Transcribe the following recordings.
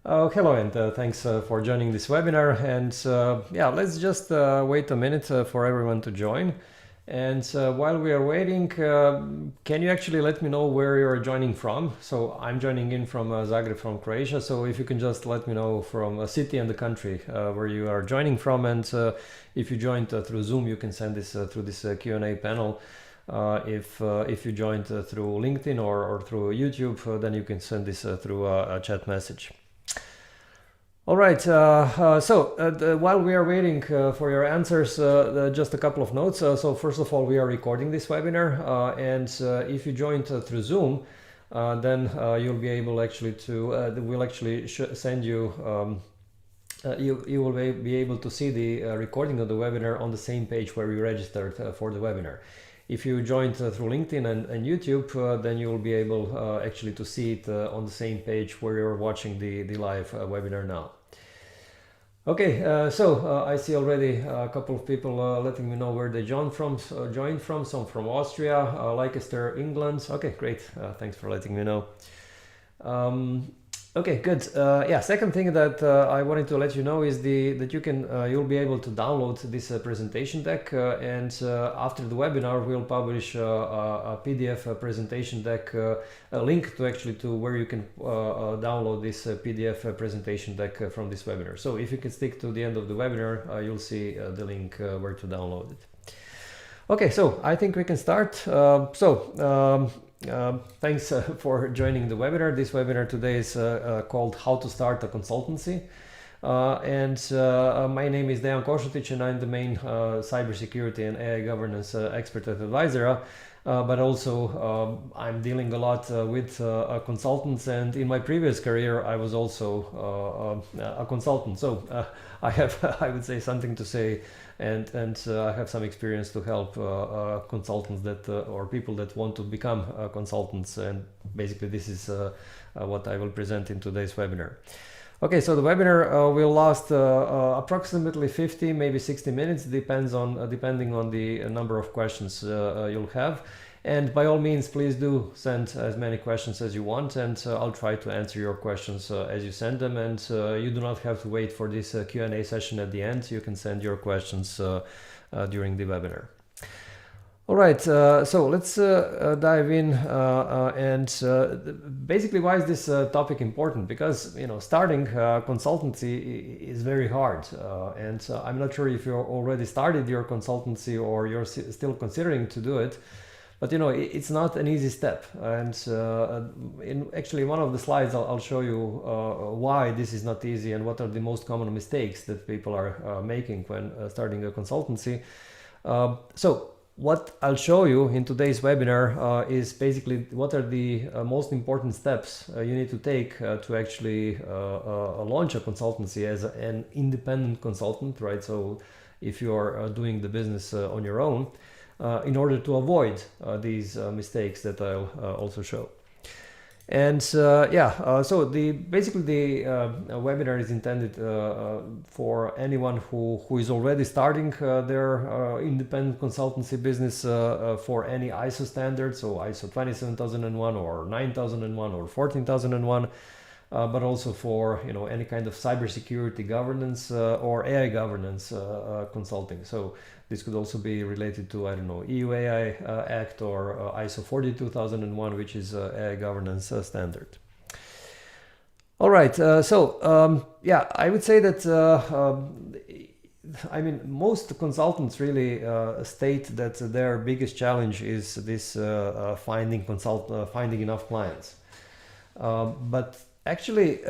Hello and thanks for joining this webinar. And yeah, let's just wait a minute for everyone to join. And while we are waiting, can you actually let me know where you're joining from? So I'm joining in from Zagreb, from Croatia. So if you can just let me know from a city and the country where you are joining from. And if you joined through Zoom, you can send this through this Q&A panel. If you joined through LinkedIn or through YouTube, then you can send this through a chat message. All right, while we are waiting for your answers, just a couple of notes. So first of all, we are recording this webinar, and if you joined through Zoom, then you'll be able actually to, we'll actually send you, you will be able to see the recording of the webinar on the same page where you registered for the webinar. If you joined through LinkedIn and YouTube, then you will be able actually to see it on the same page where you're watching the live webinar now. Okay, I see already a couple of people letting me know where they joined from. Some from Austria, Leicester, England. Okay, great. Thanks for letting me know. Okay, good. Yeah, second thing that I wanted to let you know is that you'll be able to download this presentation deck, and after the webinar we'll publish a PDF presentation deck, a link to where you can download this PDF presentation deck from this webinar. So if you can stick to the end of the webinar, you'll see the link where to download it. Okay, so I think we can start. Thanks for joining the webinar. This webinar today is called How to Start a Consultancy. My name is Dejan Kosutic, and I'm the main cybersecurity and AI governance expert at Advisera. But also I'm dealing a lot with consultants, and in my previous career I was also a consultant. So I have, I would say, something to say, and I have some experience to help consultants or people that want to become consultants. And basically this is what I will present in today's webinar. Okay, so the webinar will last approximately 50, maybe 60 minutes, depending on the number of questions you'll have. And by all means, please do send as many questions as you want, and I'll try to answer your questions as you send them. And you do not have to wait for this Q&A session at the end. You can send your questions during the webinar. All right, so let's dive in, basically, why is this topic important? Because, you know, starting consultancy is very hard, and I'm not sure if you already started your consultancy or you're still considering to do it, but you know, it's not an easy step. And in actually one of the slides, I'll show you why this is not easy and what are the most common mistakes that people are making when starting a consultancy. So what I'll show you in today's webinar is basically what are the most important steps you need to take to actually launch a consultancy as an independent consultant, right? So if you are doing the business on your own, in order to avoid these mistakes that I'll also show. And so basically the webinar is intended for anyone who is already starting their independent consultancy business for any ISO standard, so ISO 27001 or 9001 or 14001, but also for, you know, any kind of cybersecurity governance or AI governance consulting. So this could also be related to, I don't know, EU AI Act or ISO 42001, which is AI governance standard. All right, yeah, I would say that, I mean, most consultants really state that their biggest challenge is this finding enough clients. But actually,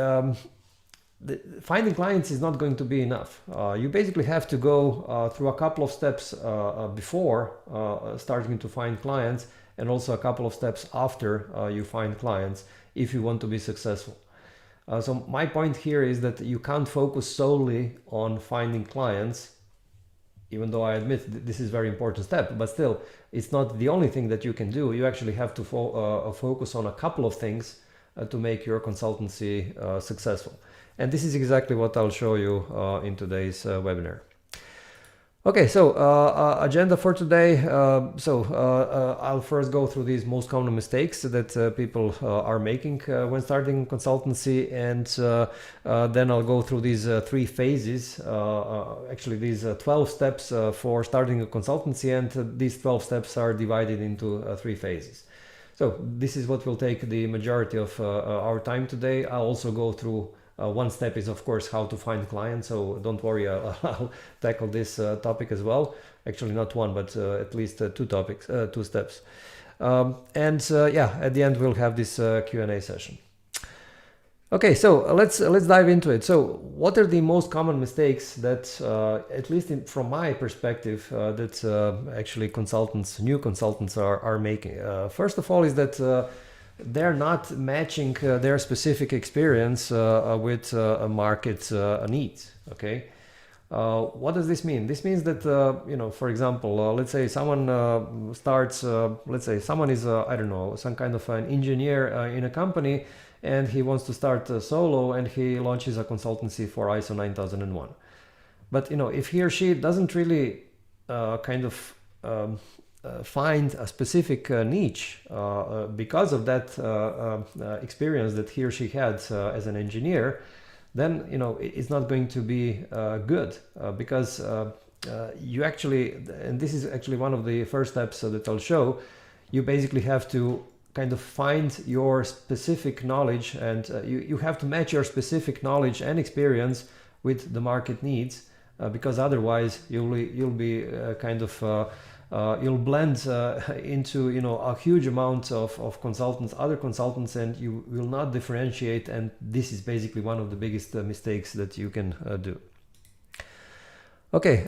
finding clients is not going to be enough. You basically have to go through a couple of steps before starting to find clients, and also a couple of steps after you find clients if you want to be successful. So my point here is that you can't focus solely on finding clients, even though I admit this is a very important step, but still, it's not the only thing that you can do. You actually have to focus on a couple of things to make your consultancy successful. And this is exactly what I'll show you in today's webinar. Okay, so agenda for today. I'll first go through these most common mistakes that people are making when starting consultancy, and then I'll go through these 3 phases, actually these 12 steps for starting a consultancy, and these 12 steps are divided into 3 phases. So this is what will take the majority of our time today. I'll also go through one step is, of course, how to find clients. So don't worry, I'll tackle this topic as well. Actually, not one, but at least 2 steps. Yeah, at the end we'll have this Q&A session. Okay, so let's dive into it. So what are the most common mistakes that, at least from my perspective, that actually new consultants are making? First of all is that they're not matching their specific experience with a market needs. Okay, what does this mean? This means that for example, let's say someone starts. Let's say someone is I don't know, some kind of an engineer in a company, and he wants to start solo, and he launches a consultancy for ISO 9001. But if he or she doesn't really find a specific niche because of that experience that he or she had as an engineer, then it's not going to be good, because you actually, and this is actually one of the first steps that I'll show, you basically have to kind of find your specific knowledge, and you have to match your specific knowledge and experience with the market needs, because otherwise you'll be you'll blend into a huge amount of other consultants, and you will not differentiate, and this is basically one of the biggest mistakes that you can do. Okay,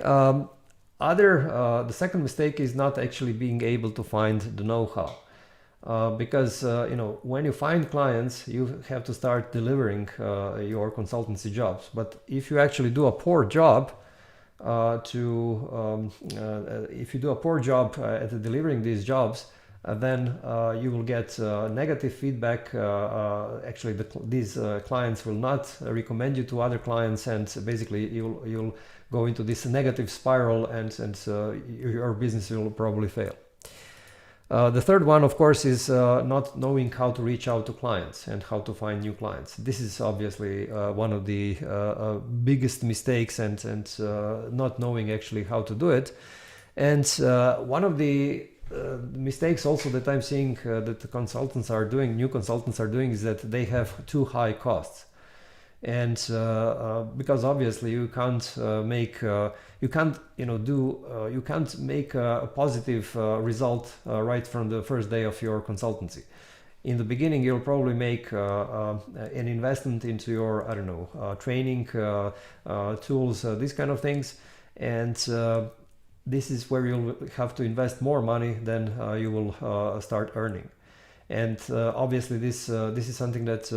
the second mistake is not actually being able to find the know-how. Because when you find clients, you have to start delivering your consultancy jobs. But if you actually do a poor job at delivering these jobs, then you will get negative feedback. Actually, these clients will not recommend you to other clients, and basically you'll go into this negative spiral, and your business will probably fail. The third one, of course, is not knowing how to reach out to clients and how to find new clients. This is obviously one of the biggest mistakes, and not knowing actually how to do it. And one of the mistakes also that I'm seeing that the new consultants are doing, is that they have too high costs. And because obviously you can't make a positive result right from the first day of your consultancy. In the beginning, you'll probably make an investment into your training, tools, these kind of things, and this is where you'll have to invest more money than you will start earning. And obviously, this is something that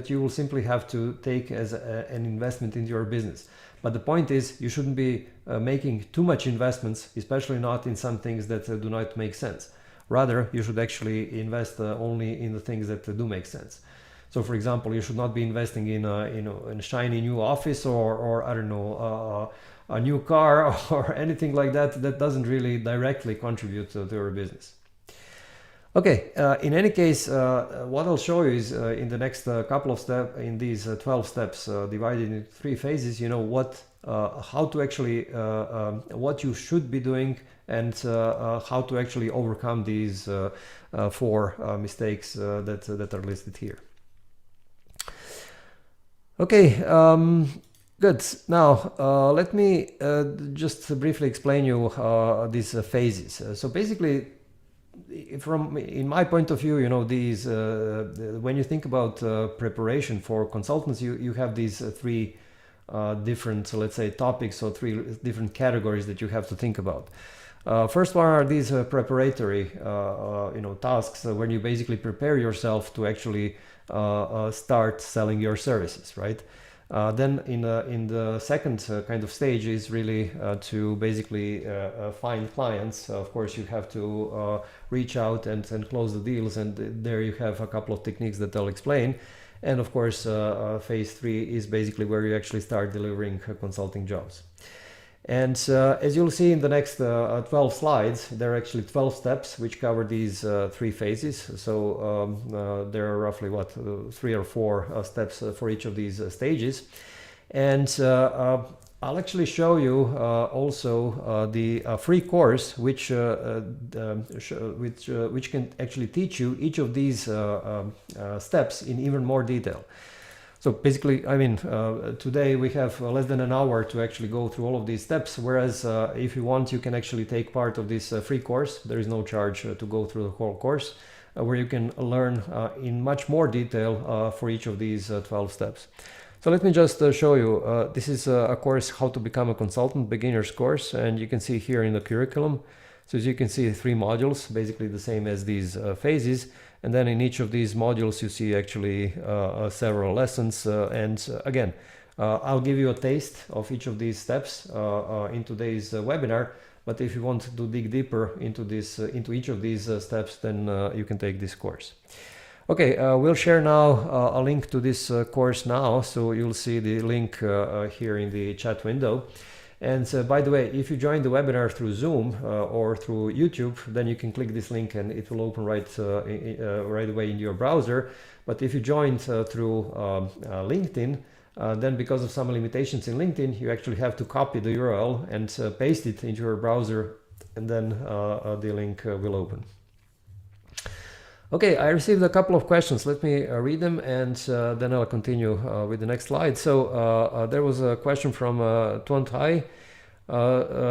you will simply have to take as an investment into your business. But the point is, you shouldn't be making too much investments, especially not in some things that do not make sense. Rather, you should actually invest only in the things that do make sense. So, for example, you should not be investing in a shiny new office, or I don't know, a new car or anything like that that doesn't really directly contribute to your business. Okay, in any case, what I'll show you is in the next couple of steps, in these 12 steps divided into 3 phases, how to actually, what you should be doing, and how to actually overcome these 4 mistakes that are listed here. Okay, good. Now, let me just briefly explain you these phases. So basically, in my point of view, these when you think about preparation for consultants, you have these 3 different, let's say, topics, or 3 different categories that you have to think about. First one are these preparatory tasks, when you basically prepare yourself to actually start selling your services, right? Then in the second kind of stage is really to basically find clients. Of course, you have to reach out and close the deals, and there you have a couple of techniques that I'll explain. And of course, phase 3 is basically where you actually start delivering consulting jobs. And as you'll see in the next 12 slides, there are actually 12 steps which cover these 3 phases. So there are roughly 3 or 4 steps for each of these stages. And I'll actually show you also the free course which can actually teach you each of these steps in even more detail. So basically, I mean, today we have less than an hour to actually go through all of these steps, whereas if you want, you can actually take part of this free course. There is no charge to go through the whole course, where you can learn in much more detail for each of these 12 steps. So let me just show you. This is a course, How to Become a Consultant, beginner's course, and you can see here in the curriculum. So as you can see, 3 modules, basically the same as these phases. And then in each of these modules, you see actually several lessons. And again, I'll give you a taste of each of these steps in today's webinar. But if you want to dig deeper into each of these steps, then you can take this course. Okay, we'll share now a link to this course now. So you'll see the link here in the chat window. And by the way, if you join the webinar through Zoom or through YouTube, then you can click this link and it will open right away in your browser. But if you joined through LinkedIn, then because of some limitations in LinkedIn, you actually have to copy the URL and paste it into your browser, and then the link will open. Okay, I received a couple of questions. Let me read them, and then I'll continue with the next slide. So there was a question from 𝗂𝗲𝗴𝗶𝘀𝗲,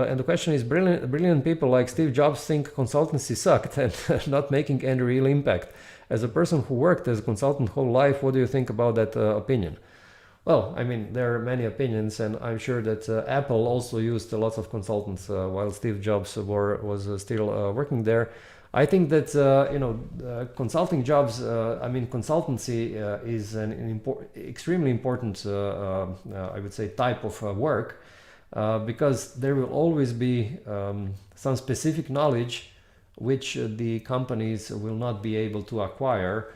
and the question is, brilliant people like Steve Jobs think consultancy sucked and not making any real impact. As a person who worked as a consultant whole life, what do you think about that opinion? Well, I mean, there are many opinions, and I'm sure that Apple also used lots of consultants while Steve Jobs was still working there. I think that consulting jobs, I mean, consultancy is an extremely important, I would say, type of work, because there will always be some specific knowledge which the companies will not be able to acquire,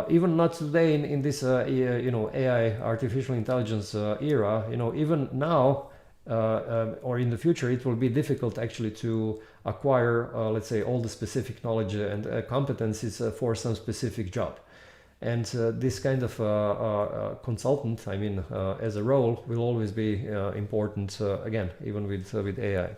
even not today in this AI, artificial intelligence era. Even now or in the future, it will be difficult actually to acquire, let's say, all the specific knowledge and competencies for some specific job. And this kind of consultant, I mean, as a role, will always be important, again, even with AI.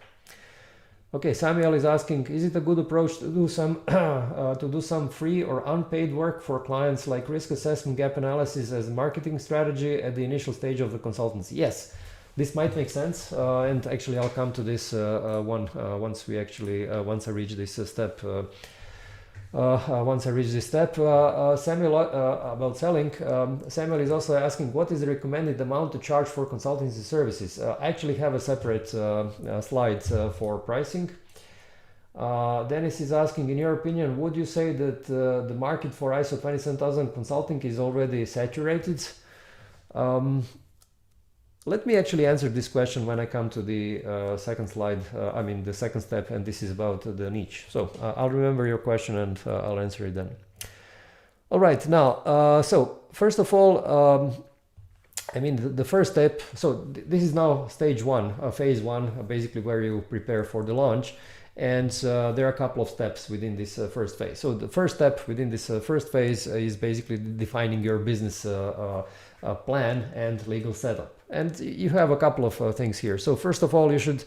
Okay, Samuel is asking, is it a good approach to do some free or unpaid work for clients, like risk assessment, gap analysis as a marketing strategy at the initial stage of the consultancy? Yes. This might make sense, and actually I'll come to this once I reach this step. Samuel, about selling, Samuel is also asking, what is the recommended amount to charge for consultancy services? I actually have a separate slide for pricing. Dennis is asking, in your opinion, would you say that the market for ISO 27000 consulting is already saturated? Let me actually answer this question when I come to the second slide, I mean the second step, and this is about the niche. So I'll remember your question and I'll answer it then. All right, now, so first of all, I mean the first step, so this is now stage 1, phase 1, basically where you prepare for the launch. And there are a couple of steps within this first phase. So the first step within this first phase is basically defining your business plan and legal setup. And you have a couple of things here. So first of all, you should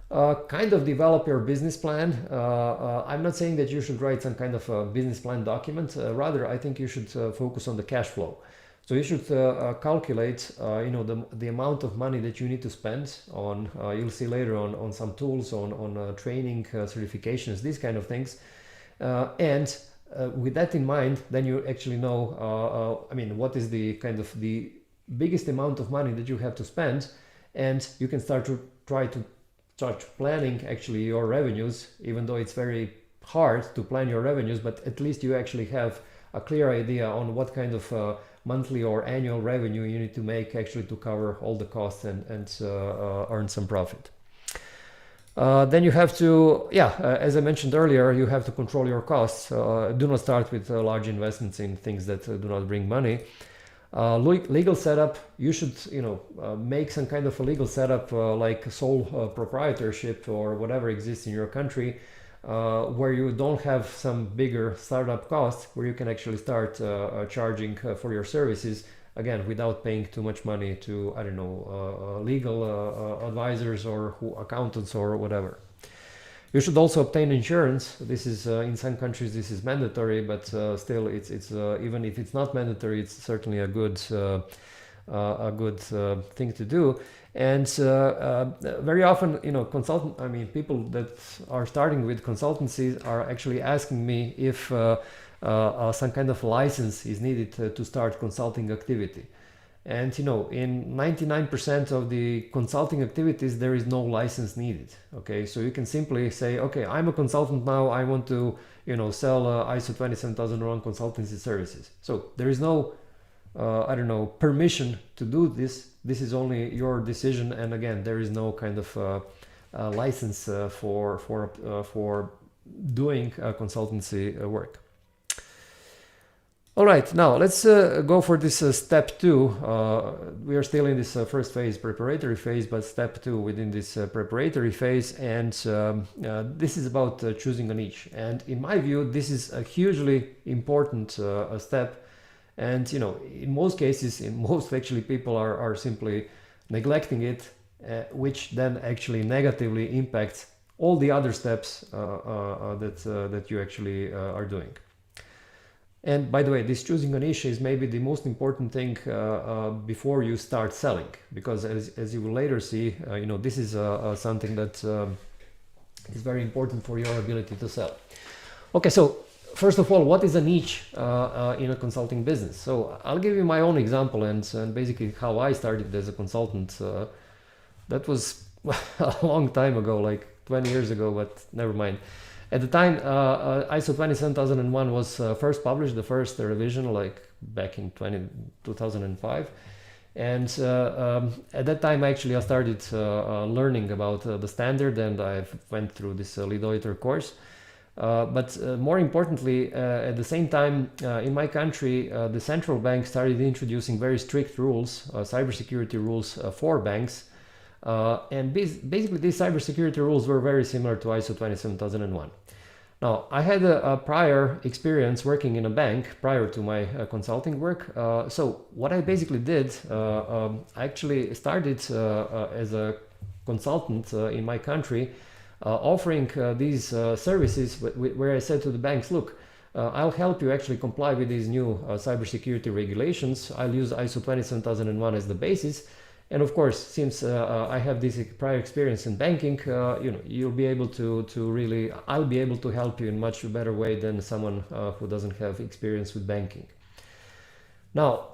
kind of develop your business plan. I'm not saying that you should write some kind of a business plan document. Rather, I think you should focus on the cash flow. So you should calculate, the amount of money that you need to spend on, you'll see later on some tools, on training, certifications, these kind of things. And with that in mind, then you actually know, I mean, what is the kind of the biggest amount of money that you have to spend, and you can start planning actually your revenues, even though it's very hard to plan your revenues, but at least you actually have a clear idea on what kind of monthly or annual revenue you need to make actually to cover all the costs and earn some profit. Then you have to, as I mentioned earlier, you have to control your costs. Do not start with large investments in things that do not bring money. Legal setup, you should, make some kind of a legal setup like sole proprietorship or whatever exists in your country, where you don't have some bigger startup costs, where you can actually start charging for your services, again, without paying too much money to, I don't know, legal advisors or accountants or whatever. You should also obtain insurance. This is in some countries this is mandatory, but still, it's even if it's not mandatory, it's certainly a good thing to do. And very often, people that are starting with consultancies are actually asking me if some kind of license is needed to start consulting activity. And in 99% of the consulting activities, there is no license needed. Okay, so you can simply say, okay, I'm a consultant now. I want to, sell ISO 27001 consultancy services. So there is no, permission to do this. This is only your decision. And again, there is no kind of license for doing consultancy work. All right, now let's go for this step 2. We are still in this first phase, preparatory phase, but step 2 within this preparatory phase. And this is about choosing a niche. And in my view, this is a hugely important step. And, in most cases, actually people are simply neglecting it, which then actually negatively impacts all the other steps that you actually are doing. And by the way, this choosing a niche is maybe the most important thing before you start selling, because as you will later see, this is something that is very important for your ability to sell. Okay, so first of all, what is a niche in a consulting business? So I'll give you my own example and basically how I started as a consultant. That was a long time ago, like 20 years ago, but never mind. At the time, ISO 27001 was first published, the first revision, like back in 2005. And at that time, actually, I started learning about the standard, and I went through this 𝗬𝗿𝗏𝗏 course. But more importantly, at the same time, in my country, the central bank started introducing very strict rules, cybersecurity rules for banks. And basically these cybersecurity rules were very similar to ISO 27001. Now, I had a prior experience working in a bank prior to my consulting work. So what I basically did, I actually started as a consultant in my country, offering these services where I said to the banks, look, I'll help you actually comply with these new cybersecurity regulations. I'll use ISO 27001 as the basis. And of course, since I have this prior experience in banking, you'll be able to really, I'll be able to help you in much better way than someone who doesn't have experience with banking. Now,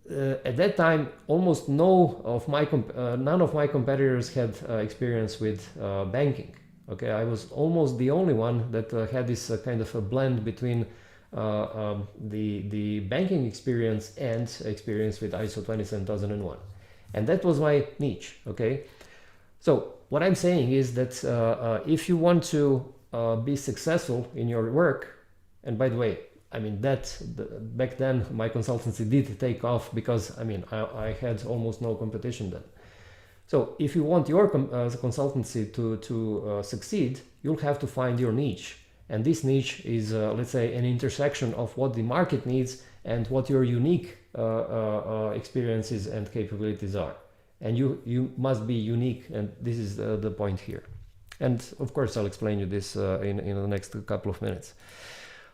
at that time, almost none of my competitors had experience with banking. Okay, I was almost the only one that had this kind of a blend between the banking experience and experience with ISO 27001. And that was my niche, okay? So what I'm saying is that if you want to be successful in your work, and by the way, I mean, back then my consultancy did take off because, I mean, I had almost no competition then. So if you want your consultancy to succeed, you'll have to find your niche. And this niche is, let's say, an intersection of what the market needs and what your unique experiences and capabilities are. And you must be unique, and this is the point here. And of course, I'll explain you this in the next couple of minutes.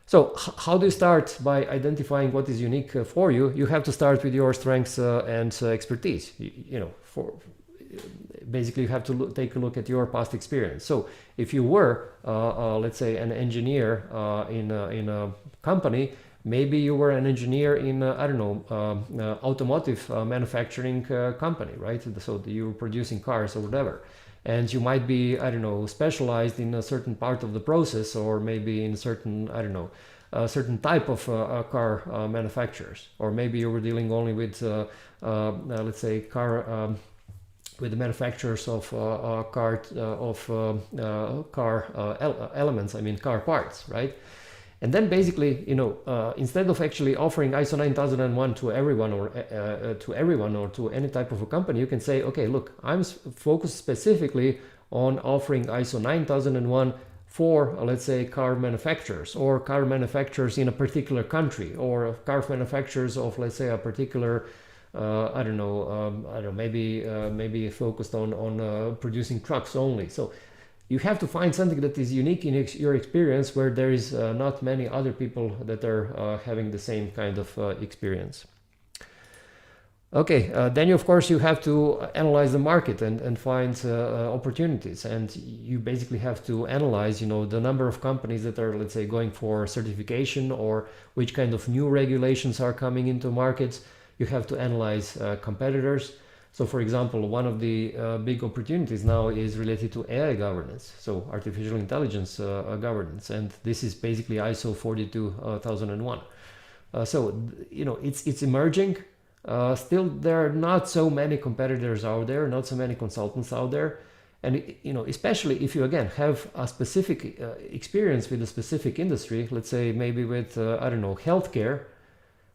So how do you start? By identifying what is unique for you. You have to start with your strengths and expertise. Basically, you have to take a look at your past experience. So if you were, let's say, an engineer in a company, maybe you were an engineer in, I don't know, automotive manufacturing company, right? So you were producing cars or whatever. And you might be, I don't know, specialized in a certain part of the process, or maybe in certain, I don't know, a certain type of car manufacturers. Or maybe you were dealing only with, let's say, with the manufacturers of car elements, I mean car parts, right? And then basically, instead of actually offering ISO 9001 to everyone or to any type of a company, you can say, okay, look, I'm focused specifically on offering ISO 9001 for, let's say, car manufacturers, or car manufacturers in a particular country, or car manufacturers of, let's say, a particular, maybe focused on producing trucks only. So you have to find something that is unique in your experience, where there is not many other people that are having the same kind of experience. Okay, then of course you have to analyze the market and find opportunities, and you basically have to analyze, the number of companies that are, let's say, going for certification, or which kind of new regulations are coming into markets. You have to analyze competitors. So for example, one of the big opportunities now is related to AI governance, so artificial intelligence governance, and this is basically ISO 42001. So, it's emerging. Still, there are not so many competitors out there, not so many consultants out there. And, especially if you, again, have a specific experience with a specific industry, let's say maybe with, healthcare,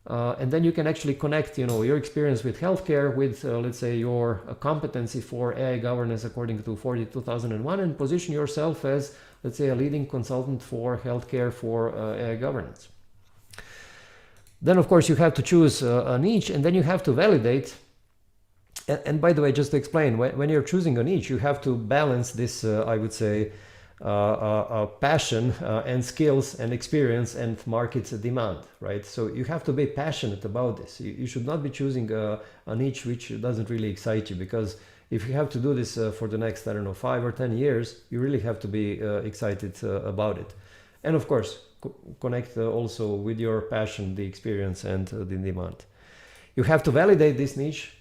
and then you can actually connect, your experience with healthcare with, let's say, your competency for AI governance according to 42001, and position yourself as, let's say, a leading consultant for healthcare for AI governance. Then, of course, you have to choose a niche, and then you have to validate. And by the way, just to explain, when you're choosing a niche, you have to balance this, I would say, passion and skills and experience and market demand, right? So you have to be passionate about this. You should not be choosing a niche which doesn't really excite you, because if you have to do this for the next, 5 or 10 years, you really have to be excited about it. And of course, connect also with your passion, the experience, and the demand. You have to validate this niche.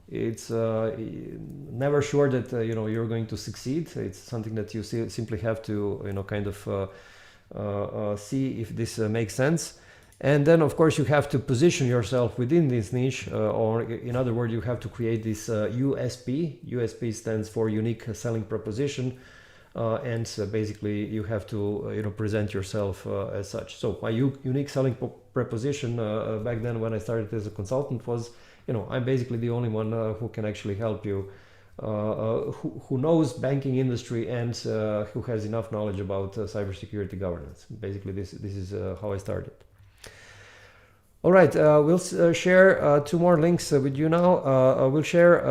It's never sure that you're going to succeed. It's something that you simply have to kind of see if this makes sense. And then of course you have to position yourself within this niche, or in other words, you have to create this USP. USP stands for unique selling proposition. And basically you have to present yourself as such. So my unique selling proposition back then when I started as a consultant was, I'm basically the only one who can actually help you, who knows banking industry and who has enough knowledge about cybersecurity governance. Basically this is how I started. All right, we'll share 2 more links with you now. We'll share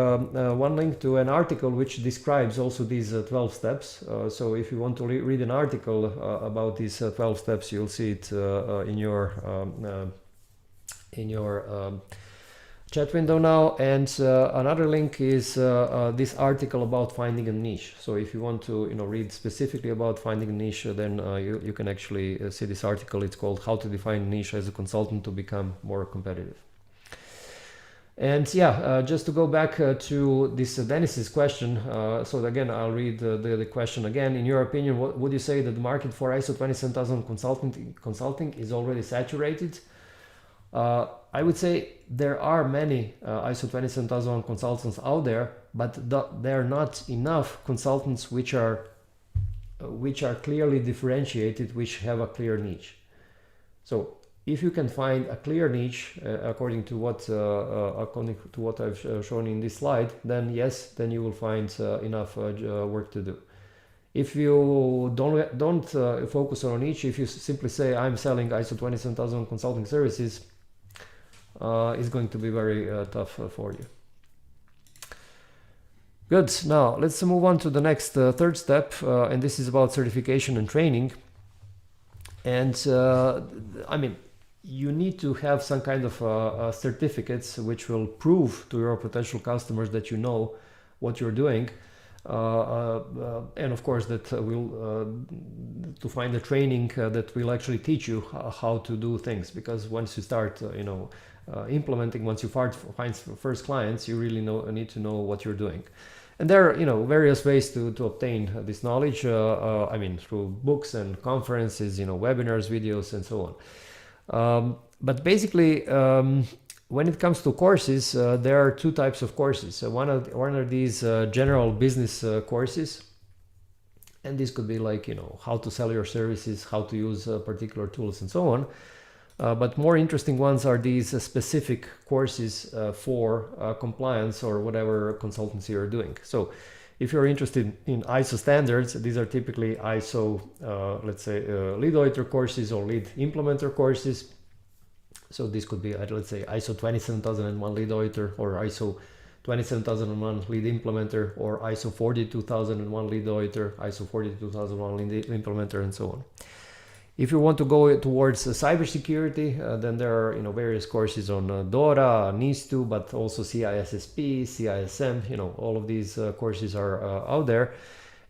one link to an article which describes also these 12 steps. So if you want to read an article about these 12 steps, you'll see it in your chat window now. And another link is this article about finding a niche. So if you want to read specifically about finding a niche, then you can actually see this article. It's called How to Define a Niche as a Consultant to Become More Competitive. And yeah, just to go back to this Dennis's question. So again, I'll read the question again. In your opinion, what would you say that the market for ISO 27000 consulting is already saturated? I would say there are many ISO 27001 consultants out there, but there are not enough consultants which are clearly differentiated, which have a clear niche. So if you can find a clear niche according to what I've shown in this slide, then yes, then you will find enough work to do. If you don't focus on a niche, if you simply say I'm selling ISO 27000 consulting services, is going to be very tough for you. Good. Now let's move on to the next third step, and this is about certification and training. And I mean, you need to have some kind of certificates which will prove to your potential customers that you know what you're doing. And of course that will to find a training that will actually teach you how to do things, because once you start implementing, once you find first clients, you really need to know what you're doing. And there are various ways to obtain this knowledge. I mean, through books and conferences, webinars, videos, and so on. But basically, when it comes to courses, there are 2 types of courses. One are these general business courses, And this could be like, how to sell your services, how to use particular tools and so on. But more interesting ones are these specific courses for compliance or whatever consultancy you're doing. So if you're interested in ISO standards, these are typically ISO, let's say, 𝗲𝗏𝗏𝗏 courses or lead implementer courses. So this could be, let's say, ISO 27001 𝗲𝗏𝗏𝗏 or ISO 27001 lead implementer, or ISO 42001 𝗲𝗏𝗏𝗏, ISO 42001 lead implementer, and so on. If you want to go towards cybersecurity, then there are various courses on DORA, NIS2, but also CISSP, CISM. All of these courses are out there.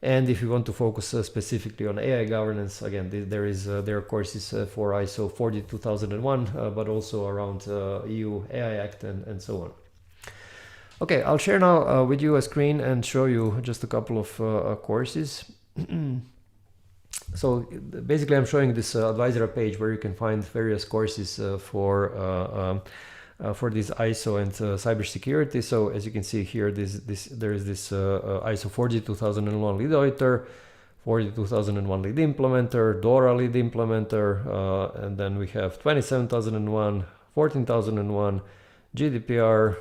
And if you want to focus specifically on AI governance, again, there are courses for ISO 42001, but also around EU AI Act and so on. Okay, I'll share now with you a screen and show you just a couple of courses. So basically I'm showing this Advisera page where you can find various courses for this ISO and cybersecurity. So as you can see here, there is this ISO 42001 𝗲𝗏𝗏𝗏, 42001 lead implementer, DORA lead implementer, and then we have 27001, 14001, GDPR,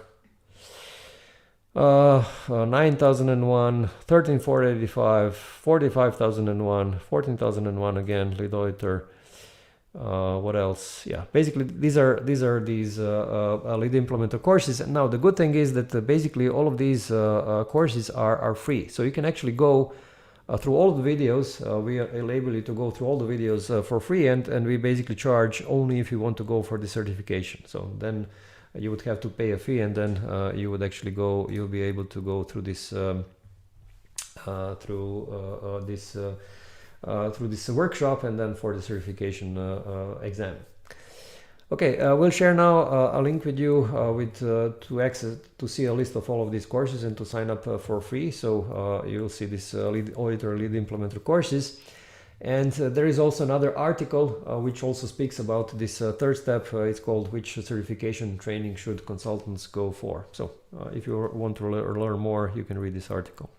9001, 13485, 45001, 14001 again, 𝗲𝗏𝗏𝗏. What else? Yeah, basically these are these lead implementer courses. And now the good thing is that basically all of these courses are free, so you can actually go through all the videos. We enable you to go through all the videos for free, and we basically charge only if you want to go for the certification. So then you would have to pay a fee, and then you would actually you'll be able to go through this through this workshop, and then for the certification exam. Okay, we'll share now a link with you to see a list of all of these courses and to sign up for free. So you'll see this lead auditor, lead implementer courses. And there is also another article which also speaks about this third step. It's called "Which certification training should consultants go for?" So if you want to learn more, you can read this article.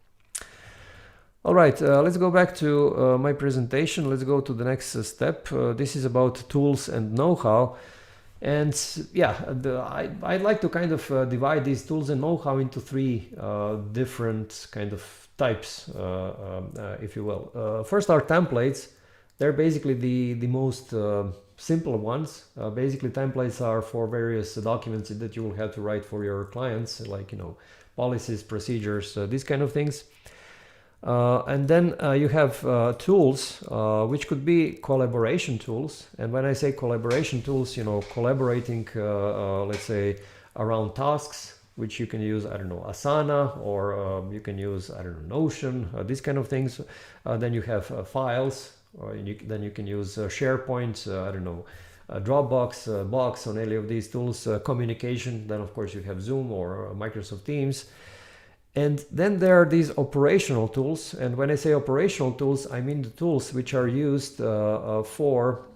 All right, let's go back to my presentation. Let's go to the next step. This is about tools and know-how. And yeah, I'd like to kind of divide these tools and know-how into three different kind of types, if you will. First are templates. They're basically the most simple ones. Basically, templates are for various documents that you will have to write for your clients, like policies, procedures, these kind of things. And then you have tools, which could be collaboration tools. And when I say collaboration tools, collaborating, let's say, around tasks, which you can use, I don't know, Asana, or you can use, I don't know, Notion, these kind of things. Then you have files, or then you can use SharePoint, I don't know, Dropbox, Box on any of these tools. Communication, then of course you have Zoom or Microsoft Teams. And then there are these operational tools. And when I say operational tools, I mean the tools which are used for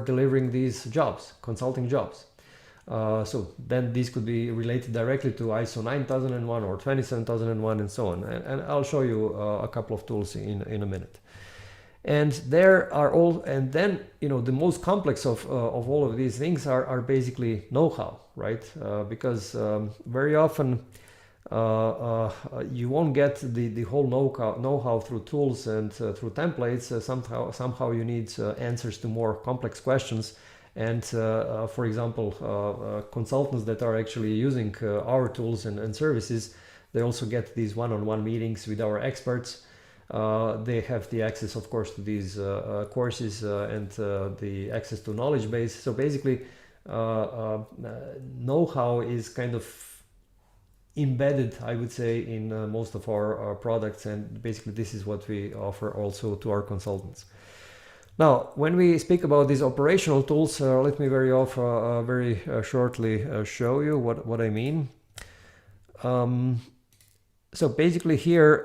delivering these jobs, consulting jobs. So then these could be related directly to ISO 9001 or 27001 and so on. And I'll show you a couple of tools in a minute. And there are all, and then, the most complex of all of these things are basically know-how, right? Because very often you won't get the whole know-how through tools and through templates. Somehow you need answers to more complex questions. And for example, consultants that are actually using our tools and services, they also get these one-on-one meetings with our experts. They have the access, of course, to these courses and the access to knowledge base. So basically, know-how is kind of embedded, I would say, in most of our products. And basically, this is what we offer also to our consultants. Now, when we speak about these operational tools, let me very shortly show you what I mean. So basically here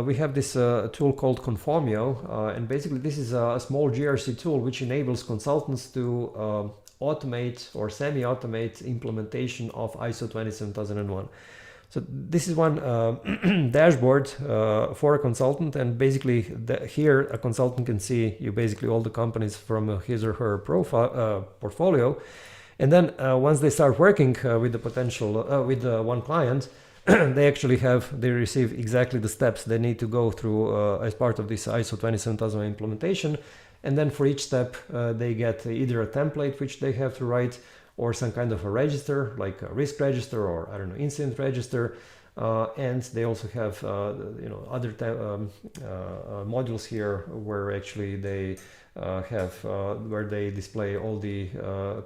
we have this tool called Conformio, and basically this is a small GRC tool which enables consultants to automate or semi-automate implementation of ISO 27001. So this is one dashboard for a consultant, and basically here a consultant can see you basically all the companies from his or her profile portfolio, and then once they start working with the potential with one client, they receive exactly the steps they need to go through as part of this ISO 27001 implementation, and then for each step they get either a template which they have to write, or some kind of a register, like a risk register, or I don't know, incident register, and they also have other modules here where actually they where they display all the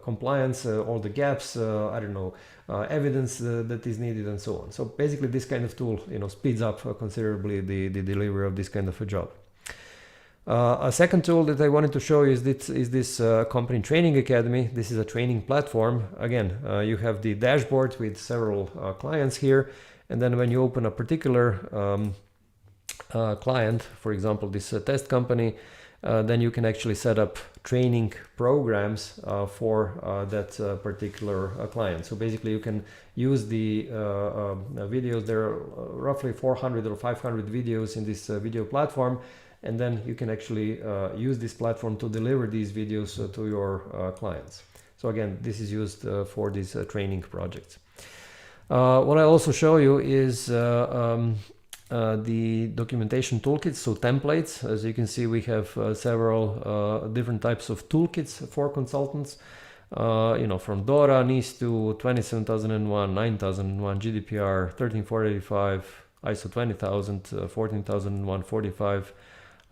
compliance, all the gaps, I don't know, evidence that is needed, and so on. So basically, this kind of tool, speeds up considerably the delivery of this kind of a job. A second tool that I wanted to show you is this Company Training Academy. This is a training platform. Again, you have the dashboard with several clients here, and then when you open a particular client, for example, this test company, then you can actually set up training programs for that particular client. So basically, you can use the videos. There are roughly 400 or 500 videos in this video platform. And then you can actually use this platform to deliver these videos to your clients. So again, this is used for these training projects. What I also show you is the documentation toolkits, so templates. As you can see, we have several different types of toolkits for consultants. From DORA, NIS2, 27001, 9001, GDPR, 13485, ISO 20000, 14001, 45.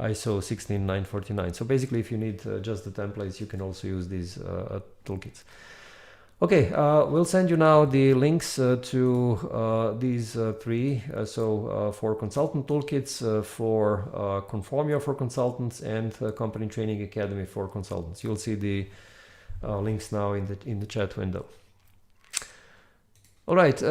ISO 16949. So basically, if you need just the templates, you can also use these toolkits. Okay, we'll send you now the links to these three. For consultant toolkits, for Conformio for consultants, and Company Training Academy for consultants. You'll see the links now in the chat window. All right.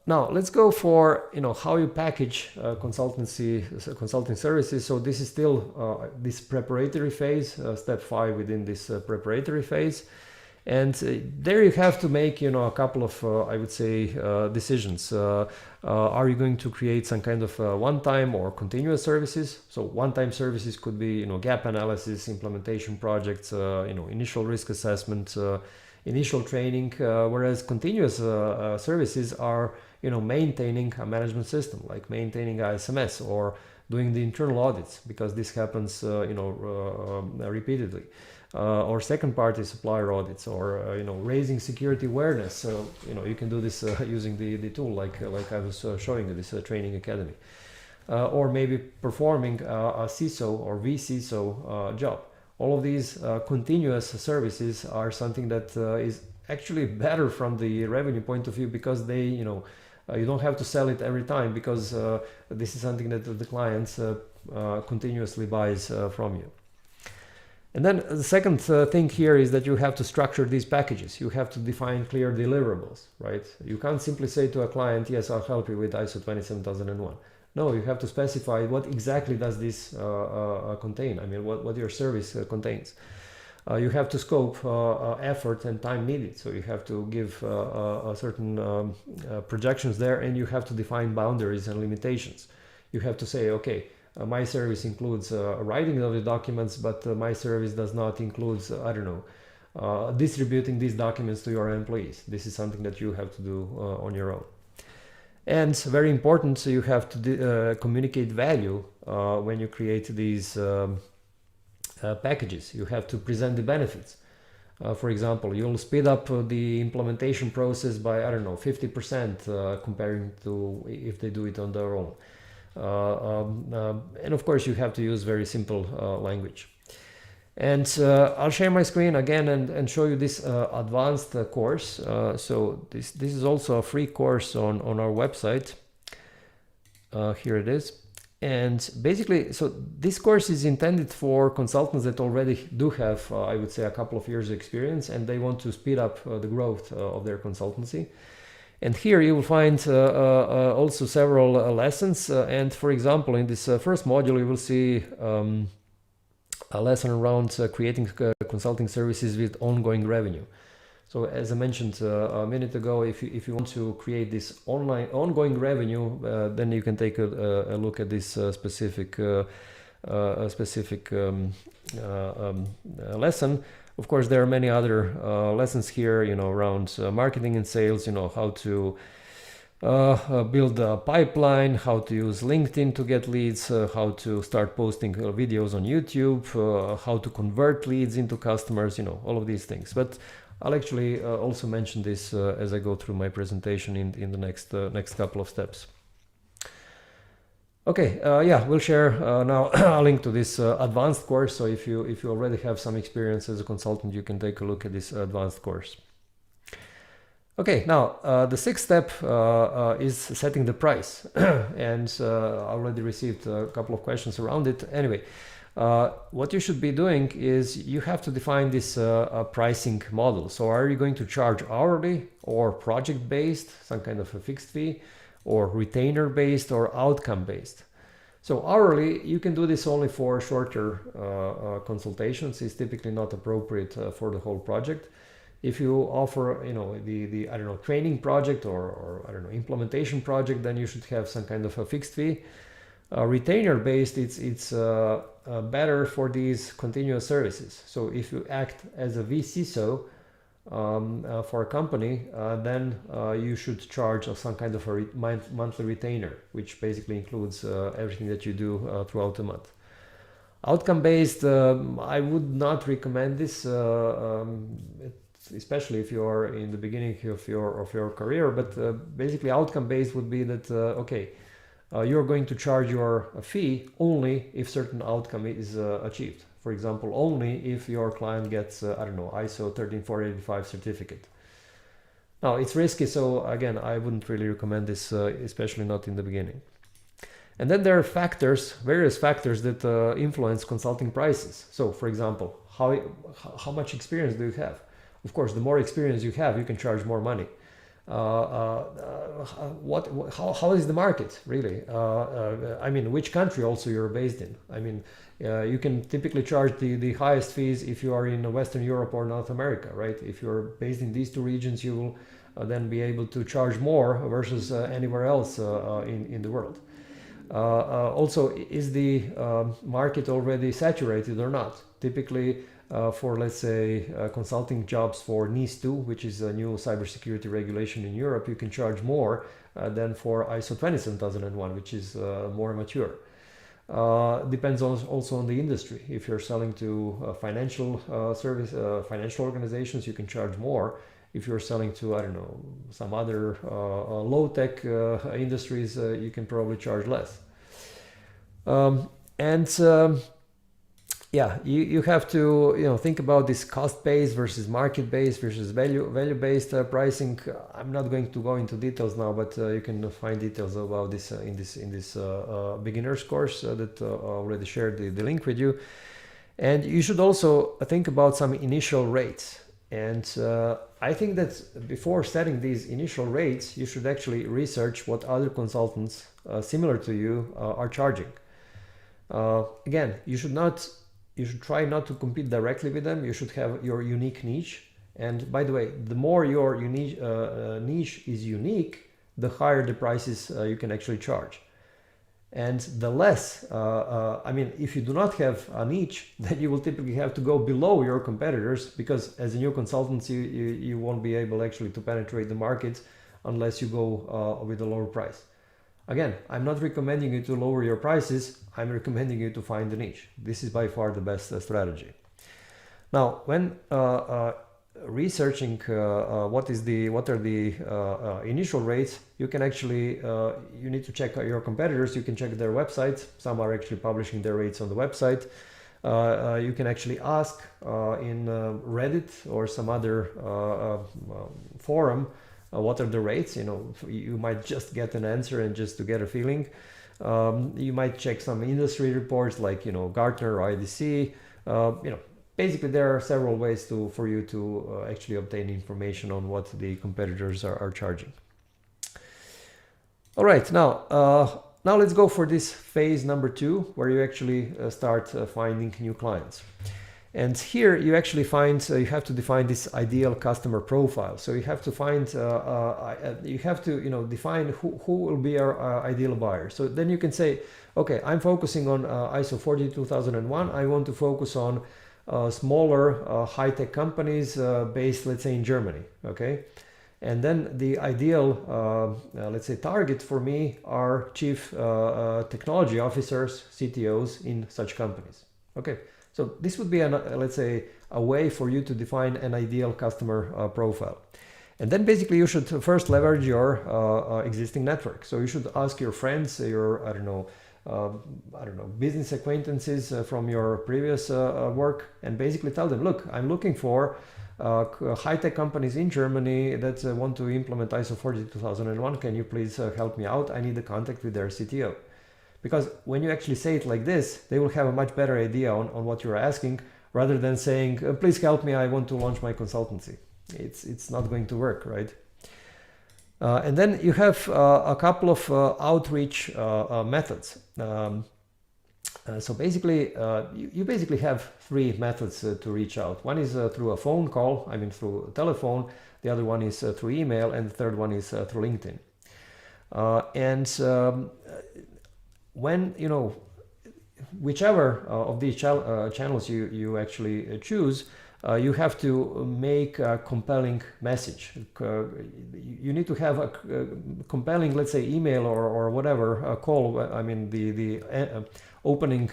Now let's go for how you package consulting services. So this is still this preparatory phase, step 5 within this preparatory phase, and there you have to make a couple of I would say decisions. Are you going to create some kind of one-time or continuous services? So one-time services could be gap analysis, implementation projects, initial risk assessment, initial training, whereas continuous services are maintaining a management system, like maintaining ISMS or doing the internal audits, because this happens repeatedly. Or second party supplier audits, or raising security awareness. So you can do this using the tool like I was showing you, this training academy. Or maybe performing a CISO or vCISO job. All of these continuous services are something that is actually better from the revenue point of view, because they you don't have to sell it every time, because this is something that the clients continuously buys from you. And then the second thing here is that you have to structure these packages. You have to define clear deliverables, right? You can't simply say to a client, yes, I'll help you with ISO 27001. No, you have to specify what exactly does this contain. I mean, what your service contains. You have to scope effort and time needed. So you have to give a certain projections there, and you have to define boundaries and limitations. You have to say, okay, my service includes writing of the documents, but my service does not include, I don't know, distributing these documents to your employees. This is something that you have to do on your own. And very important, so you have to communicate value when you create these packages. You have to present the benefits. For example, you'll speed up the implementation process by, I don't know, 50% comparing to if they do it on their own. And of course, you have to use very simple language. And I'll share my screen again and show you this advanced course. So this is also a free course on our website. Here it is. And basically, so this course is intended for consultants that already do have, I would say, a couple of years of experience, and they want to speed up the growth of their consultancy. And here you will find also several lessons. And for example, in this first module, you will see a lesson around creating consulting services with ongoing revenue. So as I mentioned a minute ago, if you want to create this ongoing revenue, then you can take a look at this specific lesson. Of course, there are many other lessons here, you know, around marketing and sales, you know, how to build a pipeline, how to use LinkedIn to get leads, how to start posting videos on YouTube, how to convert leads into customers, you know, all of these things. But I'll actually also mention this as I go through my presentation in the next couple of steps. Okay, yeah, we'll share now a link to this advanced course. So if you already have some experience as a consultant, you can take a look at this advanced course. Okay, now the sixth step is setting the price, and I already received a couple of questions around it. Anyway, what you should be doing is you have to define this pricing model. So are you going to charge hourly or project-based, some kind of a fixed fee, or retainer-based or outcome-based? So hourly, you can do this only for shorter consultations. It's typically not appropriate for the whole project. If you offer, you know, the I don't know, training project or I don't know, implementation project, then you should have some kind of a fixed fee. Retainer-based, it's better for these continuous services. So if you act as a vCISO for a company, then you should charge some kind of a monthly retainer, which basically includes everything that you do throughout the month. Outcome-based, I would not recommend this, especially if you are in the beginning of your career. But basically, outcome-based would be that okay, you're going to charge your fee only if certain outcome is achieved. For example, only if your client gets, I don't know, ISO 13485 certificate. Now, it's risky, so again, I wouldn't really recommend this, especially not in the beginning. And then there are factors, various factors that influence consulting prices. So, for example, how much experience do you have? Of course, the more experience you have, you can charge more money. How is the market really? I mean, which country also you're based in? I mean, you can typically charge the highest fees if you are in Western Europe or North America, right? If you're based in these two regions, you will then be able to charge more versus anywhere else in the world. Also, is the market already saturated or not? Typically, for, let's say, consulting jobs for NIS2, which is a new cybersecurity regulation in Europe, you can charge more than for ISO 27001, which is more mature. Depends also on the industry. If you're selling to financial financial organizations, you can charge more. If you're selling to, I don't know, some other low-tech industries, you can probably charge less. Yeah, you have to, you know, think about this cost-based versus market-based versus value-based pricing. I'm not going to go into details now, but you can find details about this in this beginner's course that I already shared the link with you. And you should also think about some initial rates. And I think that before setting these initial rates, you should actually research what other consultants similar to you are charging. Again, you should try not to compete directly with them. You should have your unique niche. And by the way, the more your unique niche is unique, the higher the prices you can actually charge. And the less, I mean, if you do not have a niche, then you will typically have to go below your competitors, because as a new consultant, you won't be able actually to penetrate the market unless you go with a lower price. Again, I'm not recommending you to lower your prices. I'm recommending you to find a niche. This is by far the best strategy. Now, when researching what are the initial rates, you can actually you need to check your competitors. You can check their websites. Some are actually publishing their rates on the website. You can actually ask in Reddit or some other forum what are the rates. You know, you might just get an answer and just to get a feeling. You might check some industry reports like, you know, Gartner or IDC. You know, basically there are several ways for you to actually obtain information on what the competitors are charging. All right, now let's go for this phase number 2, where you actually start finding new clients. And here you actually find, you have to define this ideal customer profile. So you have to find, you have to, define who will be our ideal buyer. So then you can say, okay, I'm focusing on ISO 42001. I want to focus on smaller high-tech companies based, let's say, in Germany, okay? And then the ideal, let's say, target for me are chief technology officers, CTOs in such companies, okay? So this would be, let's say, a way for you to define an ideal customer profile. And then basically you should first leverage your existing network. So you should ask your friends, your, I don't know, business acquaintances from your previous work, and basically tell them, look, I'm looking for high-tech companies in Germany that want to implement ISO 42001. Can you please help me out? I need a contact with their CTO. Because when you actually say it like this, they will have a much better idea on what you're asking, rather than saying, please help me, I want to launch my consultancy. It's not going to work, right? And then you have a couple of outreach methods. So basically, you basically have three methods to reach out. One is through a phone call, I mean through a telephone. The other one is through email, and the third one is through LinkedIn. When, whichever of these channels you actually choose, you have to make a compelling message. You need to have a compelling, let's say, email or whatever, a call. I mean, the opening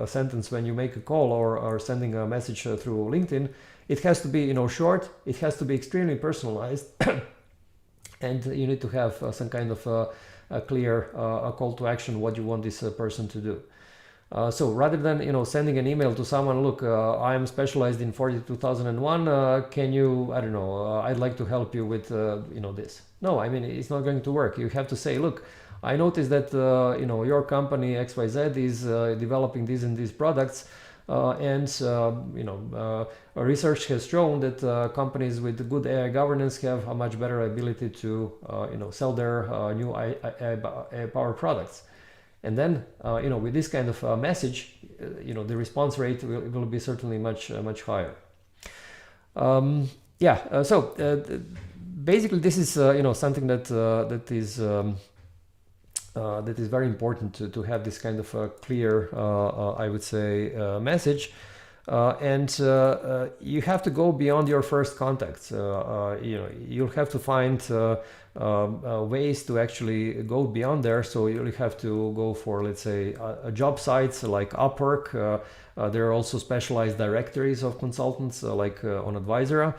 sentence when you make a call or sending a message through LinkedIn, it has to be, short. It has to be extremely personalized, and you need to have some kind of a clear call to action, what you want this person to do. So rather than sending an email to someone, look, I am specialized in 42001. Can you, I don't know, I'd like to help you with this. No, I mean, it's not going to work. You have to say, look, I noticed that your company XYZ is developing these and these products, research has shown that companies with good AI governance have a much better ability to sell their new AI-powered products. And then with this kind of message, the response rate will be certainly much higher. So basically this is something that is very important to have this kind of a clear, I would say, message. And you have to go beyond your first contacts. You'll have to find ways to actually go beyond there. So you'll have to go for, let's say, job sites like Upwork. There are also specialized directories of consultants like on Advisera.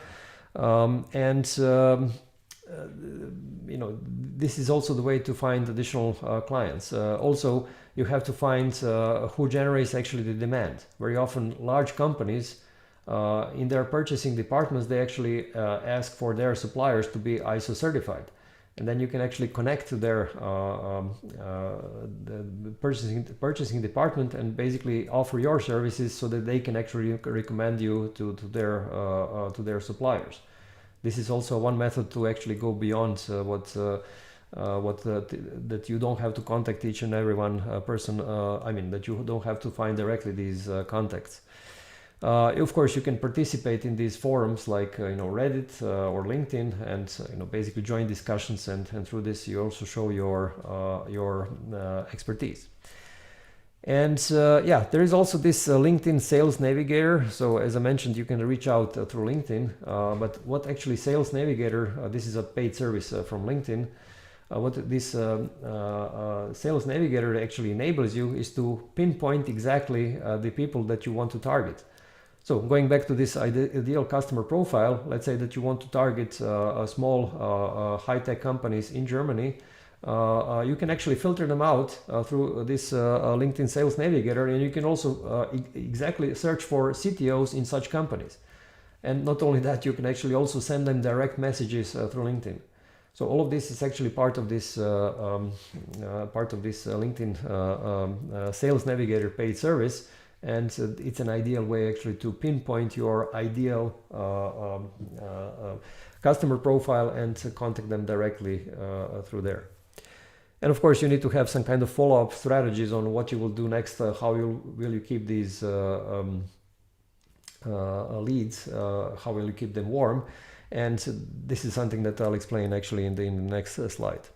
This is also the way to find additional clients. Also, you have to find who generates actually the demand. Very often large companies in their purchasing departments, they actually ask for their suppliers to be ISO certified. And then you can actually connect to their the purchasing department and basically offer your services so that they can actually recommend you to their suppliers. This is also one method to actually go beyond that you don't have to contact each and every one person. That you don't have to find directly these contacts. Of course, you can participate in these forums like Reddit or LinkedIn, and basically join discussions, and through this you also show your expertise. And there is also this LinkedIn Sales Navigator. So as I mentioned, you can reach out through LinkedIn. But what actually Sales Navigator, this is a paid service from LinkedIn. What this Sales Navigator actually enables you is to pinpoint exactly the people that you want to target. So going back to this ideal customer profile, let's say that you want to target small high-tech companies in Germany. You can actually filter them out through this LinkedIn Sales Navigator, and you can also exactly search for CTOs in such companies. And not only that, you can actually also send them direct messages through LinkedIn. So all of this is actually part of this LinkedIn Sales Navigator paid service, and it's an ideal way actually to pinpoint your ideal customer profile and to contact them directly through there. And of course, you need to have some kind of follow-up strategies on what you will do next. How will you keep these leads, how will you keep them warm? And this is something that I'll explain actually in the next slide.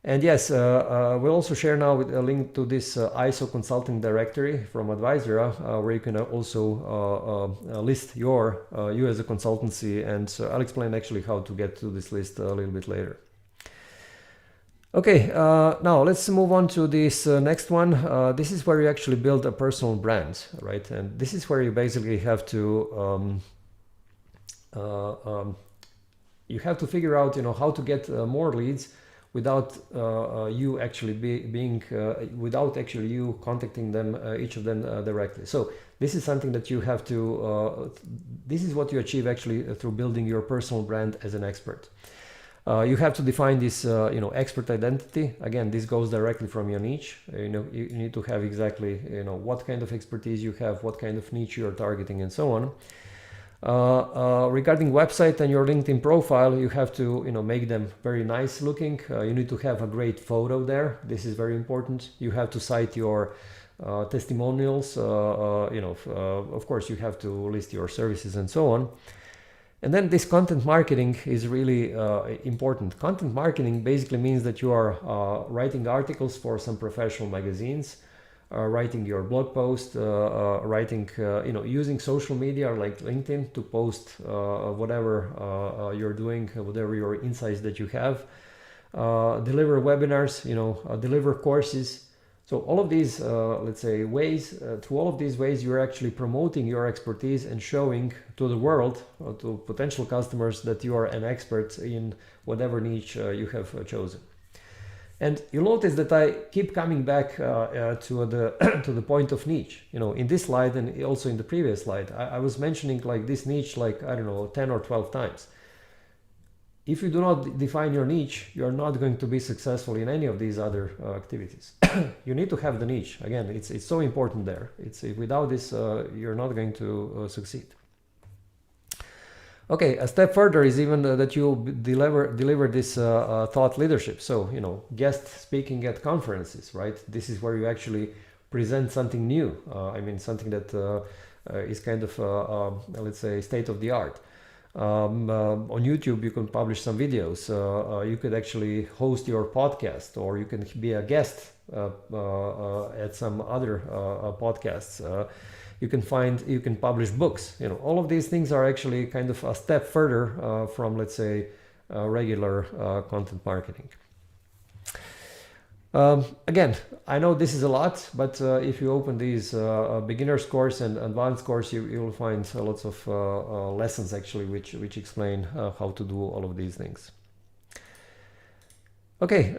And yes, we'll also share now with a link to this ISO consulting directory from Advisera, where you can also list you as a consultancy, and I'll explain actually how to get to this list a little bit later. Okay, now let's move on to this next one. This is where you actually build a personal brand, right? And this is where you basically have to figure out, how to get more leads without you actually without actually you contacting them, each of them directly. So this is something that you have to, this is what you achieve actually through building your personal brand as an expert. You have to define this, expert identity. Again, this goes directly from your niche. You need to have exactly, what kind of expertise you have, what kind of niche you are targeting, and so on. Regarding website and your LinkedIn profile, you have to, make them very nice looking. You need to have a great photo there. This is very important. You have to cite your testimonials. Of course, you have to list your services and so on. And then this content marketing is really important. Content marketing basically means that you are writing articles for some professional magazines, writing your blog post, writing, using social media like LinkedIn to post whatever you're doing, whatever your insights that you have, deliver webinars, deliver courses. So all of these, let's say, ways, through all of these ways, you're actually promoting your expertise and showing to the world, to potential customers, that you are an expert in whatever niche you have chosen. And you'll notice that I keep coming back to the point of niche. In this slide and also in the previous slide, I was mentioning like this niche, like, I don't know, 10 or 12 times. If you do not define your niche, you're not going to be successful in any of these other activities. You need to have the niche. Again, it's so important there. Without this, you're not going to succeed. Okay, a step further is even that you deliver this thought leadership. So, guest speaking at conferences, right? This is where you actually present something new. Something that is kind of, let's say, state of the art. On YouTube, you can publish some videos. You could actually host your podcast, or you can be a guest at some other podcasts. You can publish books. All of these things are actually kind of a step further from, let's say, regular content marketing. Again, I know this is a lot, but if you open these beginner's course and advanced course, you will find lots of lessons actually which explain how to do all of these things. Okay,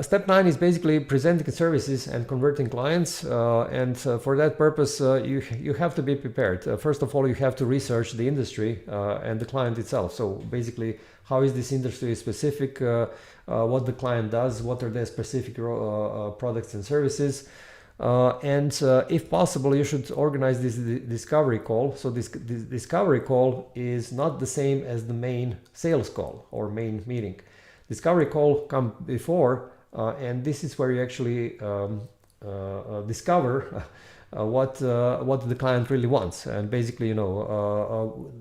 step 9 is basically presenting services and converting clients, and for that purpose you have to be prepared. First of all, you have to research the industry and the client itself. So basically, how is this industry specific, what the client does, what are their specific products and services, and if possible, you should organize this discovery call. So this discovery call is not the same as the main sales call or main meeting. Discovery call comes before, and this is where you actually discover what the client really wants. And basically,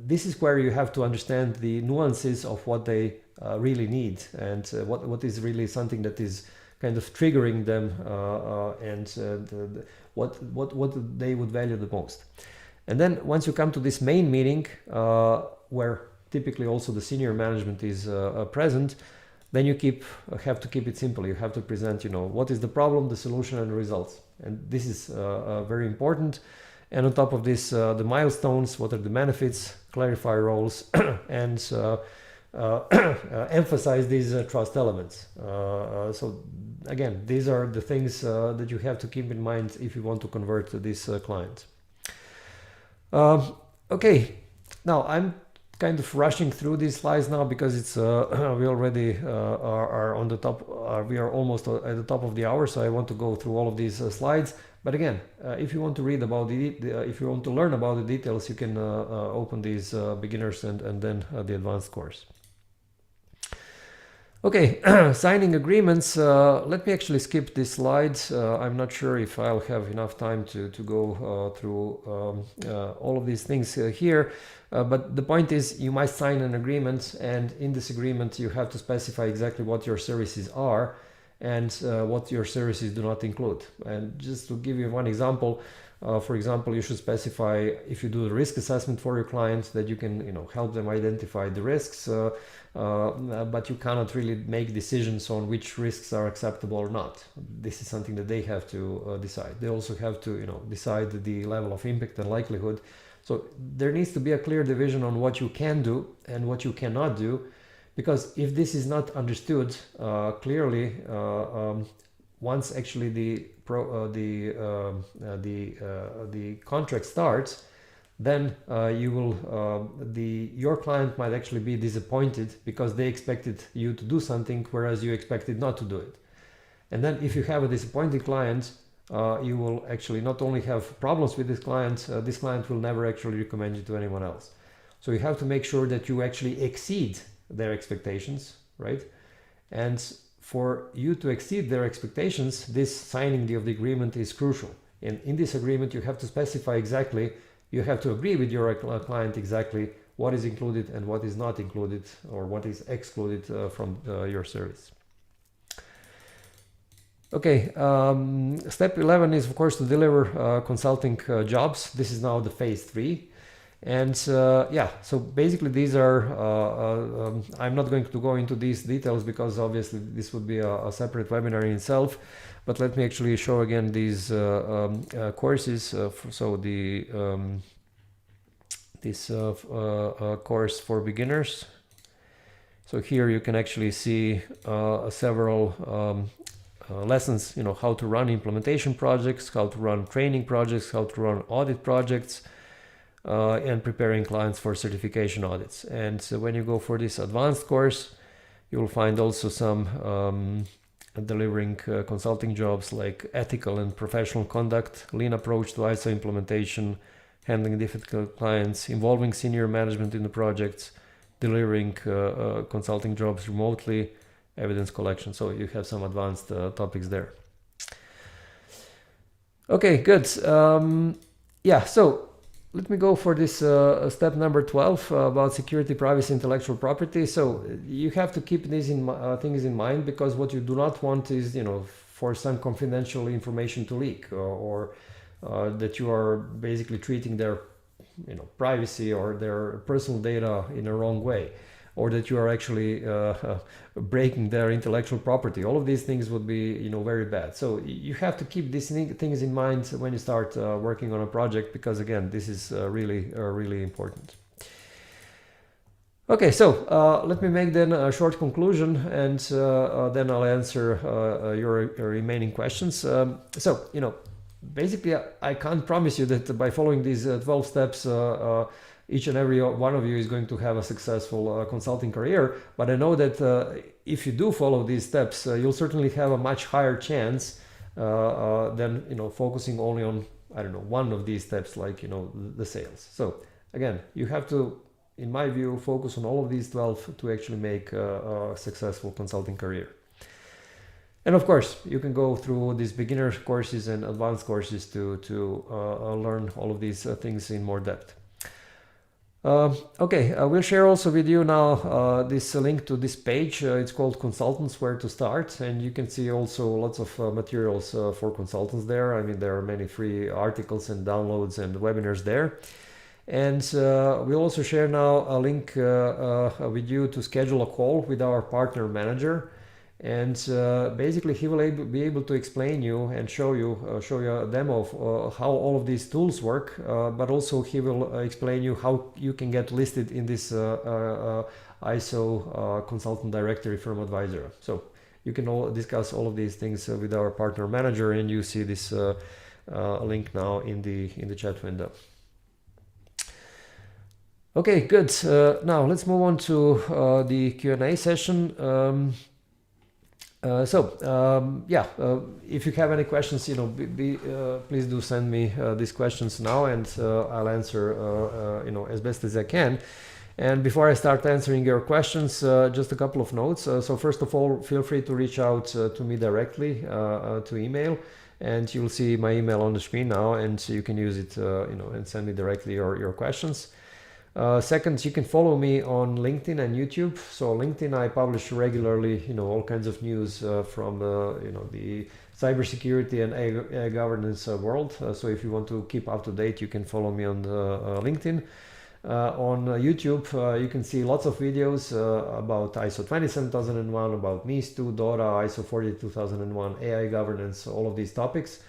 this is where you have to understand the nuances of what they really need, and what is really something that is kind of triggering them, and what they would value the most. And then once you come to this main meeting, where typically also the senior management is present, then you have to keep it simple. You have to present, what is the problem, the solution, and the results. And this is very important. And on top of this, the milestones, what are the benefits, clarify roles, and emphasize these trust elements. So again, these are the things that you have to keep in mind if you want to convert this client. Okay, now I'm kind of rushing through these slides now because it's we already are on the top. We are almost at the top of the hour, so I want to go through all of these slides. But again, if you want to read about if you want to learn about the details, you can open these beginners and then the advanced course. Okay, signing agreements. Let me actually skip this slide. I'm not sure if I'll have enough time to go through all of these things here. But the point is, you might sign an agreement, and in this agreement you have to specify exactly what your services are and what your services do not include. And just to give you one example, for example, you should specify, if you do the risk assessment for your clients, that you can help them identify the risks, but you cannot really make decisions on which risks are acceptable or not. This is something that they have to decide. They also have to decide the level of impact and likelihood. So there needs to be a clear division on what you can do and what you cannot do, because if this is not understood clearly, once actually the contract starts, then your client might actually be disappointed because they expected you to do something whereas you expected not to do it. And then if you have a disappointed client, you will actually not only have problems with this client will never actually recommend you to anyone else. So you have to make sure that you actually exceed their expectations, right? And for you to exceed their expectations, this signing of the agreement is crucial. And in this agreement, you have to specify exactly, you have to agree with your client exactly what is included and what is not included, or what is excluded from your service. Okay, step 11 is of course to deliver consulting jobs. This is now the phase 3. And yeah, so basically these are, I'm not going to go into these details because obviously this would be a separate webinar in itself, but let me actually show again these courses. So this course for beginners. So here you can actually see several lessons, how to run implementation projects, how to run training projects, how to run audit projects, and preparing clients for certification audits. And so when you go for this advanced course, you will find also some delivering consulting jobs like ethical and professional conduct, lean approach to ISO implementation, handling difficult clients, involving senior management in the projects, delivering consulting jobs remotely, evidence collection. So you have some advanced topics there. Okay, good. Yeah, so let me go for this step number 12 about security, privacy, intellectual property. So you have to keep these things in mind, because what you do not want is, for some confidential information to leak, or that you are basically treating their, privacy or their personal data in a wrong way, or that you are actually breaking their intellectual property. All of these things would be, very bad. So you have to keep these things in mind when you start working on a project, because again, this is really important. Okay, so let me make then a short conclusion, and then I'll answer your remaining questions. So, basically, I can't promise you that by following these 12 steps, each and every one of you is going to have a successful consulting career. But I know that if you do follow these steps, you'll certainly have a much higher chance than focusing only on, I don't know, one of these steps, like the sales. So again, you have to, in my view, focus on all of these 12 to actually make a successful consulting career. And of course, you can go through these beginner courses and advanced courses to learn all of these things in more depth. Okay, I will share also with you now this link to this page. It's called Consultants, Where to Start, and you can see also lots of materials for consultants there. I mean, there are many free articles and downloads and webinars there. And we'll also share now a link with you to schedule a call with our partner manager. And basically he will be able to explain you and show you a demo of how all of these tools work, but also he will explain you how you can get listed in this ISO consultant directory from Advisera. So you can discuss all of these things with our partner manager, and you see this link now in the chat window. Okay, good. Now let's move on to the Q&A session. Yeah, if you have any questions, please do send me these questions now, and I'll answer, as best as I can. And before I start answering your questions, just a couple of notes. So first of all, feel free to reach out to me directly to email, and you'll see my email on the screen now, and so you can use it, and send me directly your questions. Second, you can follow me on LinkedIn and YouTube. So LinkedIn, I publish regularly, all kinds of news from the cybersecurity and AI governance world. So if you want to keep up to date, you can follow me on LinkedIn. On YouTube, you can see lots of videos about ISO 27001, about NIS2, DORA, ISO 42001, AI governance, all of these topics,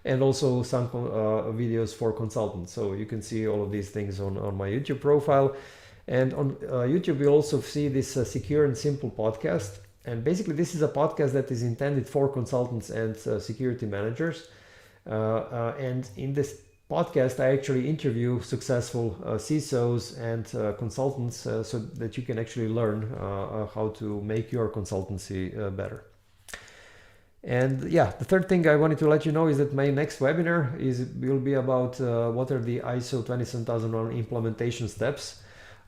and also some videos for consultants. So you can see all of these things on my YouTube profile. And on YouTube, you'll also see this Secure and Simple podcast. And basically, this is a podcast that is intended for consultants and security managers. And in this podcast, I actually interview successful CISOs and consultants so that you can actually learn how to make your consultancy better. And yeah, the third thing I wanted to let you know is that my next webinar will be about what are the ISO 27001 implementation steps.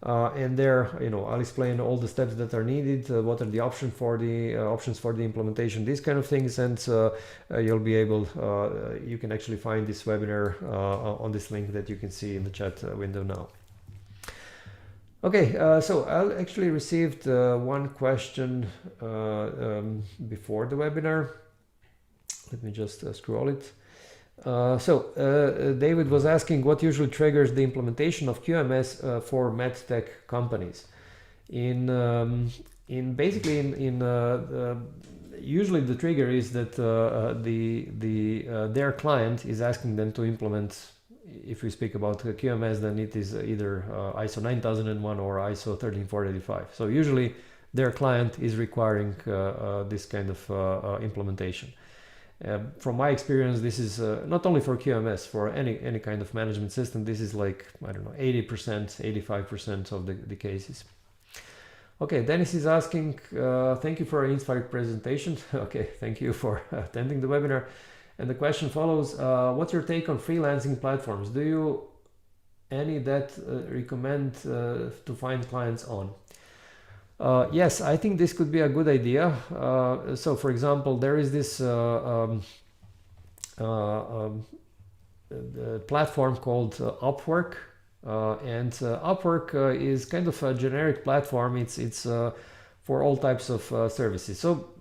And there, I'll explain all the steps that are needed, what are the options for the implementation, these kind of things, and you'll be able, you can actually find this webinar on this link that you can see in the chat window now. Okay, so I actually received one question before the webinar. Let me just scroll it. David was asking what usually triggers the implementation of QMS for medtech companies. Usually the trigger is that their client is asking them to implement. If we speak about QMS, then it is either ISO 9001 or ISO 13485. So usually their client is requiring this kind of implementation. From my experience, this is not only for QMS, for any kind of management system. This is like, I don't know, 80%, 85% of the cases. Okay, Dennis is asking, thank you for an inspiring presentation. Okay, thank you for attending the webinar. And the question follows, what's your take on freelancing platforms? Do you any that recommend to find clients on? Yes, I think this could be a good idea. So, for example, there is this platform called Upwork, and Upwork is kind of a generic platform. It's for all types of services. So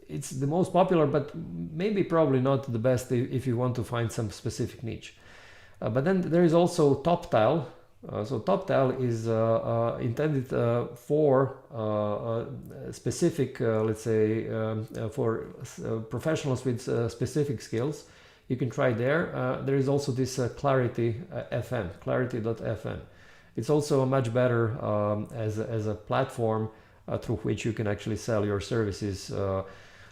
it's the most popular, but maybe probably not the best if you want to find some specific niche. But then there is also TopTal. So TopTal is intended for specific, let's say, for professionals with specific skills. You can try there. There is also this Clarity.fm. It's also much better as a platform through which you can actually sell your services.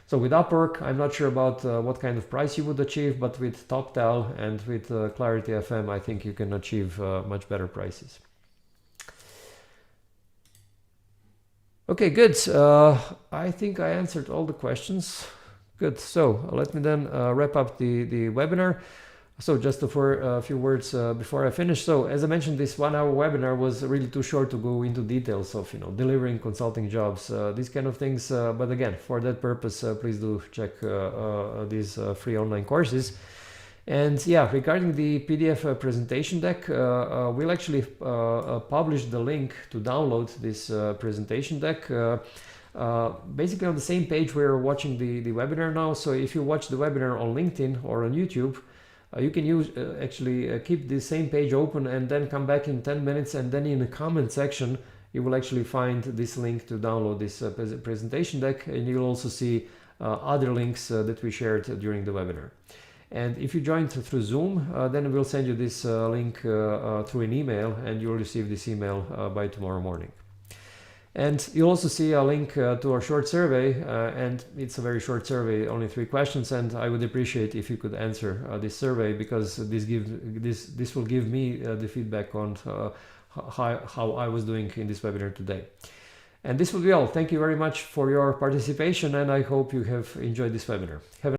So with Upwork, I'm not sure about what kind of price you would achieve, but with TopTal and with Clarity.fm, I think you can achieve much better prices. Okay, good. I think I answered all the questions. Good. So let me then wrap up the webinar. So just for a few words before I finish. So as I mentioned, this 1-hour webinar was really too short to go into details of delivering consulting jobs, these kind of things. But again, for that purpose, please do check these free online courses. And yeah, regarding the PDF presentation deck, we'll actually publish the link to download this presentation deck. Basically on the same page we're watching the webinar now. So if you watch the webinar on LinkedIn or on YouTube, you can use actually keep the same page open and then come back in 10 minutes, and then in the comment section you will actually find this link to download this presentation deck, and you'll also see other links that we shared during the webinar. And if you joined through Zoom, then we'll send you this link through an email, and you'll receive this email by tomorrow morning. And you'll also see a link to our short survey, and it's a very short survey, only 3 questions, and I would appreciate if you could answer this survey, because this will give me the feedback on how I was doing in this webinar today. And this will be all. Thank you very much for your participation, and I hope you have enjoyed this webinar. Have a